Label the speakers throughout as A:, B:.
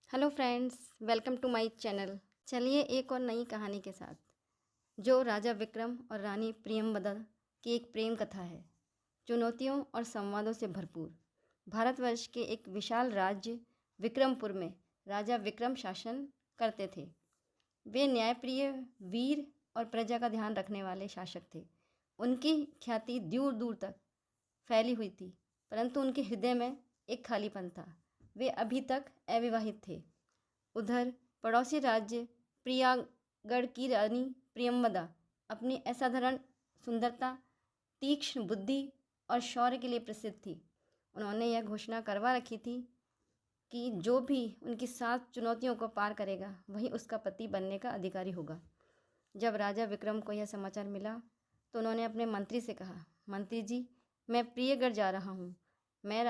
A: Hello friends, welcome to my channel. चलिए एक और नई कहानी के साथ, जो राजा विक्रम और रानी प्रियंवदा की एक प्रेम कथा है। चुनौतियों और संवादों से भरपूर। भारतवर्ष के एक विशाल राज्य विक्रमपुर में राजा विक्रम शासन करते थे। वे न्यायप्रिय, वीर और प्रजा का ध्यान रखने वाले शासक थे। उनकी ख्याति दूर दूर तक फैली हुई थी, परंतु उनके हृदय में एक खालीपन था। वे अभी तक अविवाहित थे। उधर पड़ोसी राज्य प्रियागढ़ की रानी प्रियंवदा अपनी असाधारण सुंदरता, तीक्ष्ण बुद्धि और शौर्य के लिए प्रसिद्ध थी। उन्होंने यह घोषणा करवा रखी थी कि जो भी उनकी 7 चुनौतियों को पार करेगा वही उसका पति बनने का अधिकारी होगा। जब राजा विक्रम को यह समाचार मिला तो उन्होंने अपने मंत्री से कहा, मंत्री जी, मैं प्रियगढ़ जा रहा हूँ। मैं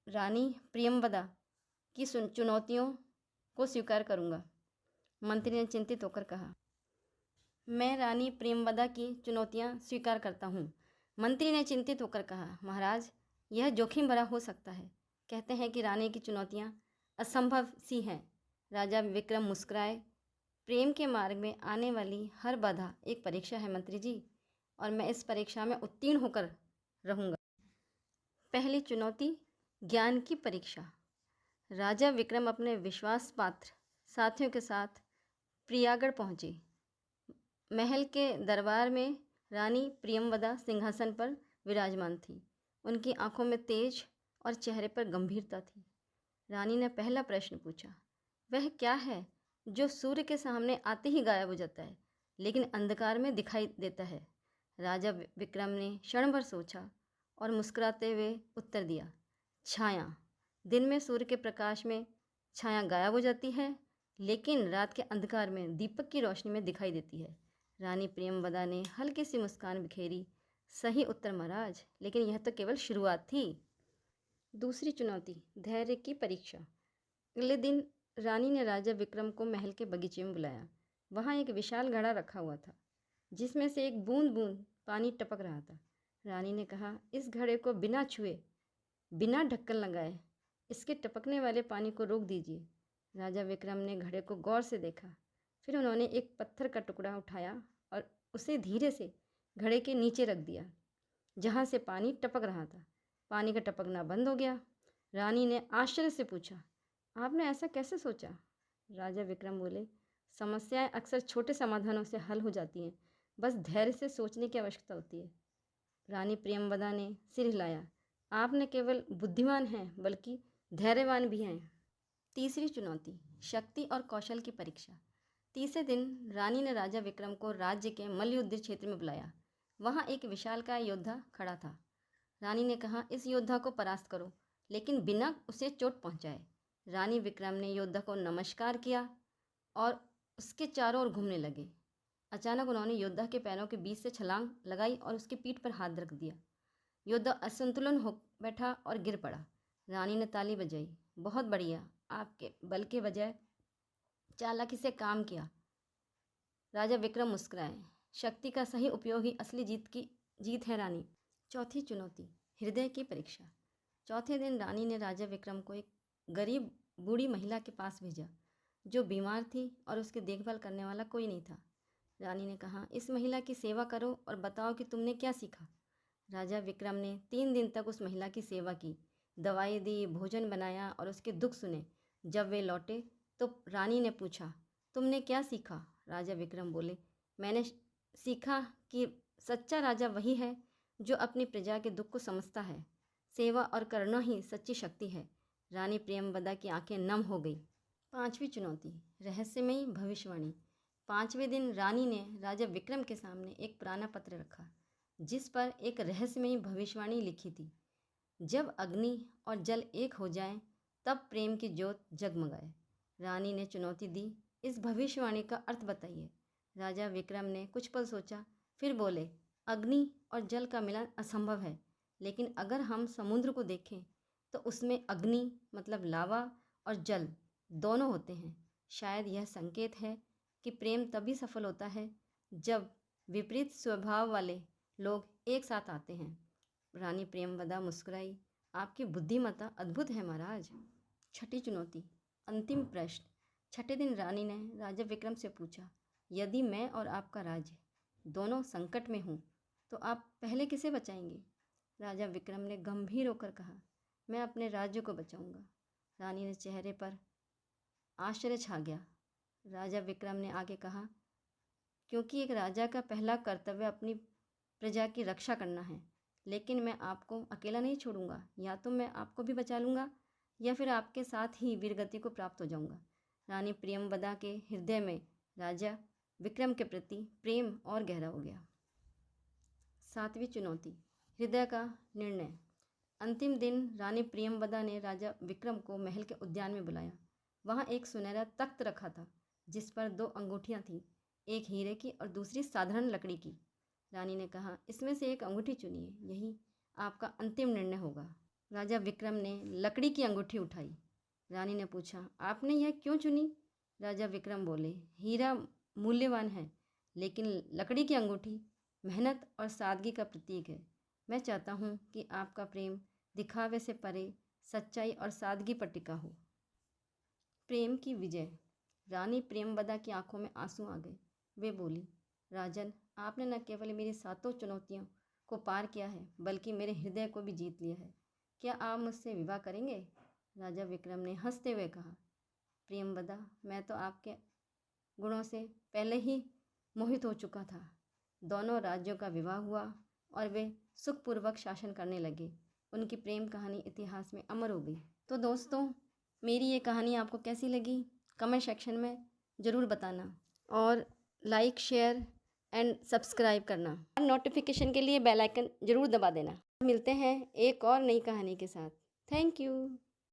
A: रानी प्रियंवदा की चुनौतियों को स्वीकार करूँगा। मंत्री ने चिंतित होकर कहा, मैं रानी प्रियंवदा की चुनौतियाँ स्वीकार करता हूँ। मंत्री ने चिंतित होकर कहा, महाराज, यह जोखिम भरा हो सकता है। कहते हैं कि रानी की चुनौतियाँ असंभव सी हैं। राजा विक्रम मुस्कुराए। प्रेम के मार्ग में आने वाली हर बाधा एक परीक्षा है मंत्री जी, और मैं इस परीक्षा में उत्तीर्ण होकर रहूँगा। पहली चुनौती, ज्ञान की परीक्षा। राजा विक्रम अपने विश्वास पात्र साथियों के साथ प्रियागढ़ पहुँचे। महल के दरबार में रानी प्रियंवदा सिंहासन पर विराजमान थी। उनकी आंखों में तेज और चेहरे पर गंभीरता थी। रानी ने पहला प्रश्न पूछा, वह क्या है जो सूर्य के सामने आते ही गायब हो जाता है लेकिन अंधकार में दिखाई देता है? राजा विक्रम ने क्षण भर सोचा और मुस्कुराते हुए उत्तर दिया, छाया। दिन में सूर्य के प्रकाश में छाया गायब हो जाती है, लेकिन रात के अंधकार में दीपक की रोशनी में दिखाई देती है। रानी प्रियंवदा ने हल्की सी मुस्कान बिखेरी। सही उत्तर महाराज, लेकिन यह तो केवल शुरुआत थी। दूसरी चुनौती, धैर्य की परीक्षा। अगले दिन रानी ने राजा विक्रम को महल के बगीचे में बुलाया। वहाँ एक विशाल घड़ा रखा हुआ था जिसमें से एक बूंद बूंद पानी टपक रहा था। रानी ने कहा, इस घड़े को बिना छुए, बिना ढक्कन लगाए इसके टपकने वाले पानी को रोक दीजिए। राजा विक्रम ने घड़े को गौर से देखा। फिर उन्होंने एक पत्थर का टुकड़ा उठाया और उसे धीरे से घड़े के नीचे रख दिया जहाँ से पानी टपक रहा था। पानी का टपकना बंद हो गया। रानी ने आश्चर्य से पूछा, आपने ऐसा कैसे सोचा? राजा विक्रम बोले, समस्याएं अक्सर छोटे समाधानों से हल हो जाती हैं, बस धैर्य से सोचने की आवश्यकता होती है। रानी प्रियंवदा ने सिर हिलाया, आप न केवल बुद्धिमान हैं बल्कि धैर्यवान भी हैं। तीसरी चुनौती, शक्ति और कौशल की परीक्षा। तीसरे दिन रानी ने राजा विक्रम को राज्य के मल्लयुद्ध क्षेत्र में बुलाया। वहाँ एक विशालकाय योद्धा खड़ा था। रानी ने कहा, इस योद्धा को परास्त करो, लेकिन बिना उसे चोट पहुँचाए। रानी विक्रम ने योद्धा को नमस्कार किया और उसके चारों ओर घूमने लगे। अचानक उन्होंने योद्धा के पैरों के बीच से छलांग लगाई और उसकी पीठ पर हाथ रख दिया। योद्धा असंतुलन हो बैठा और गिर पड़ा। रानी ने ताली बजाई, बहुत बढ़िया, आपके बल के बजाय चालाकी से काम किया। राजा विक्रम मुस्कुराए, शक्ति का सही उपयोग ही असली जीत है रानी। चौथी चुनौती, हृदय की परीक्षा। चौथे दिन रानी ने राजा विक्रम को एक गरीब बूढ़ी महिला के पास भेजा जो बीमार थी और उसकी देखभाल करने वाला कोई नहीं था। रानी ने कहा, इस महिला की सेवा करो और बताओ कि तुमने क्या सीखा। राजा विक्रम ने 3 दिन तक उस महिला की सेवा की, दवाई दी, भोजन बनाया और उसके दुख सुने। जब वे लौटे तो रानी ने पूछा, तुमने क्या सीखा? राजा विक्रम बोले, मैंने सीखा कि सच्चा राजा वही है जो अपनी प्रजा के दुख को समझता है। सेवा और करुणा ही सच्ची शक्ति है। रानी प्रियंवदा की आंखें नम हो गई। पांचवी चुनौती, रहस्यमयी भविष्यवाणी। 5वें दिन रानी ने राजा विक्रम के सामने एक पुराना पत्र रखा जिस पर एक रहस्यमयी भविष्यवाणी लिखी थी। जब अग्नि और जल एक हो जाएं, तब प्रेम की ज्योत जगमगाए। रानी ने चुनौती दी, इस भविष्यवाणी का अर्थ बताइए। राजा विक्रम ने कुछ पल सोचा, फिर बोले, अग्नि और जल का मिलन असंभव है, लेकिन अगर हम समुद्र को देखें तो उसमें अग्नि मतलब लावा और जल दोनों होते हैं। शायद यह संकेत है कि प्रेम तभी सफल होता है जब विपरीत स्वभाव वाले लोग एक साथ आते हैं। रानी प्रियंवदा मुस्कुराई, आपकी बुद्धिमत्ता अद्भुत है महाराज। छठी चुनौती, अंतिम प्रश्न। छठे दिन रानी ने राजा विक्रम से पूछा, यदि मैं और आपका राज्य दोनों संकट में हूँ तो आप पहले किसे बचाएंगे? राजा विक्रम ने गंभीर होकर कहा, मैं अपने राज्य को बचाऊंगा। रानी ने चेहरे पर आश्चर्य छा गया। राजा विक्रम ने आगे कहा, क्योंकि एक राजा का पहला कर्तव्य अपनी प्रजा की रक्षा करना है, लेकिन मैं आपको अकेला नहीं छोड़ूंगा। या तो मैं आपको भी बचा लूँगा या फिर आपके साथ ही वीरगति को प्राप्त हो जाऊंगा। रानी प्रियंवदा के हृदय में राजा विक्रम के प्रति प्रेम और गहरा हो गया। सातवीं चुनौती, हृदय का निर्णय। अंतिम दिन रानी प्रियंवदा ने राजा विक्रम को महल के उद्यान में बुलाया। वहाँ एक सुनहरा तख्त रखा था जिस पर 2 अंगूठियाँ थीं, एक हीरे की और दूसरी साधारण लकड़ी की। रानी ने कहा, इसमें से एक अंगूठी चुनिए, यही आपका अंतिम निर्णय होगा। राजा विक्रम ने लकड़ी की अंगूठी उठाई। रानी ने पूछा, आपने यह क्यों चुनी? राजा विक्रम बोले, हीरा मूल्यवान है, लेकिन लकड़ी की अंगूठी मेहनत और सादगी का प्रतीक है। मैं चाहता हूँ कि आपका प्रेम दिखावे से परे सच्चाई और सादगी पर टिका हो। प्रेम की विजय। रानी प्रियंवदा की आंखों में आंसू आ गए। वे बोली, राजन, आपने न केवल मेरी 7 चुनौतियों को पार किया है, बल्कि मेरे हृदय को भी जीत लिया है। क्या आप मुझसे विवाह करेंगे? राजा विक्रम ने हंसते हुए कहा, प्रियंवदा, मैं तो आपके गुणों से पहले ही मोहित हो चुका था। दोनों राज्यों का विवाह हुआ और वे सुखपूर्वक शासन करने लगे। उनकी प्रेम कहानी इतिहास में अमर हो गई। तो दोस्तों, मेरी ये कहानी आपको कैसी लगी कमेंट सेक्शन में ज़रूर बताना, और लाइक, शेयर एंड सब्सक्राइब करना, और नोटिफिकेशन के लिए बेल आइकन ज़रूर दबा देना। मिलते हैं एक और नई कहानी के साथ। Thank you.